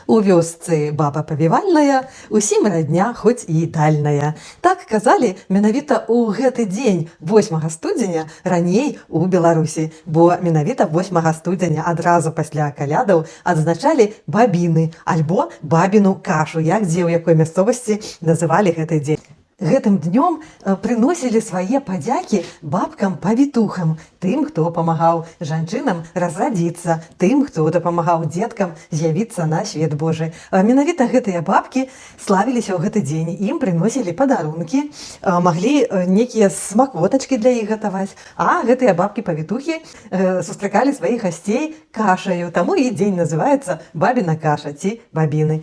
У вёсцы баба павівальная, усім радня, хоць і дальная. Так казалі менавіта ў гэты дзень 8 студзеня раней у Беларусі, бо менавіта 8 студзеня адразу пасля калядаў адзначалі бабіны альбо бабіну кашу, як дзе ў якой мясцовасці называлі гэты дзень. Гэтым днём прыносілі свае падзякі бабкам-павітухам, тым, хто памагаў жанчынам разрадзіцца, тым, хто дапамагаў дзеткам з'явіцца на свет Божы. Менавіта гэтыя бабкі славіліся ў гэты дзень. Ім прыносілі падарункі, маглі нейкія смакотачкі для іх гатаваць, а гэтыя бабкі-павітухі сустракалі сваіх гасцей кашаю, таму і дзень называецца бабіна каша ці бабіны.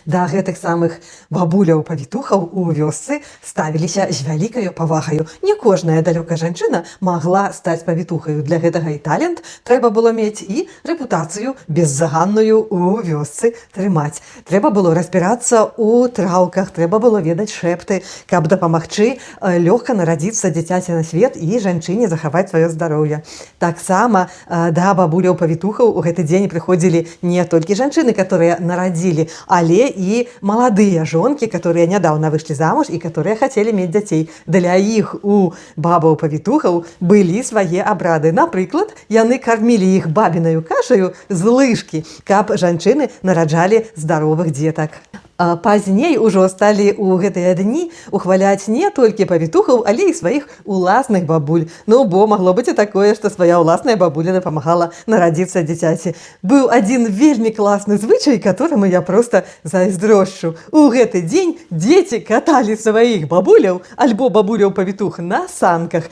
Да гэтых самых бабуляў-павітухаў у вёсцы ставіліся з вялікаю павагаю. Не кожная далёкая жанчына магла стаць павітухаю. Для гэтага і талент трэба было мець, і рэпутацыю беззаганную у вёсцы трымаць. Трэба было разбірацца ў траўках, трэба было ведаць шэпты, каб дапамагчы лёгка нарадзіцца дзіцяці на свет і жанчыне захаваць сваё здароўе. Таксама да бабуляў-павітухаў у гэты дзень прыходзілі не толькі жанчыны, которые нарадзілі, але і маладыя жонкі, которые нядаўна выйшлі замуж і которые хацелі мець дзяцей. Для іх у бабаў-павітухаў былі свае абрады. Напрыклад, яны кармілі іх бабінаю кашаю з лыжкі, каб жанчыны нараджалі здаровых дзетак. Пазней ужо сталі ў гэтыя дні ухваляць не толькі павітухаў, але і сваіх уласных бабуль. Ну, бо магло быць і такое, што свая ўласная бабуля дапамагала нарадзіцца дзіцяці. Быў адзін вельмі класны звычай, которому я проста зайздрошчу. У гэты дзень дзеці каталі сваіх бабуляў альбо бабуляў-павітух на санках.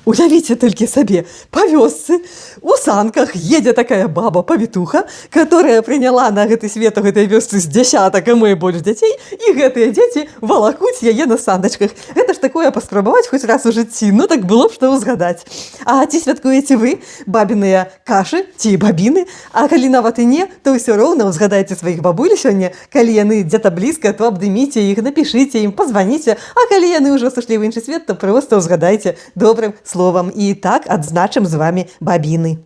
Уявіце толькі сабе, па вёсцы у санках едзе такая баба-павітуха, которая прыняла на гэты свет у гэтай вёсцы з дзясятак, а мо і больш дзяцей, і гэтыя дзеці валакуць яе на саначках. Гэта ж такое паспрабаваць хоць раз у жыцці, ну так было б што ўзгадаць. А ці святкуеце вы бабіныя кашы ці бабіны? А калі нават і не, то ўсё роўна ўзгадайце сваіх бабуль сёння. Калі яны дзе-то блізка, то абдыміце іх, напішыце ім, пазваніце, а калі яны ўжо сышлі ў іншы свет, то проста ўзгадайце добрым словам. І так адзначым з вами бабіны.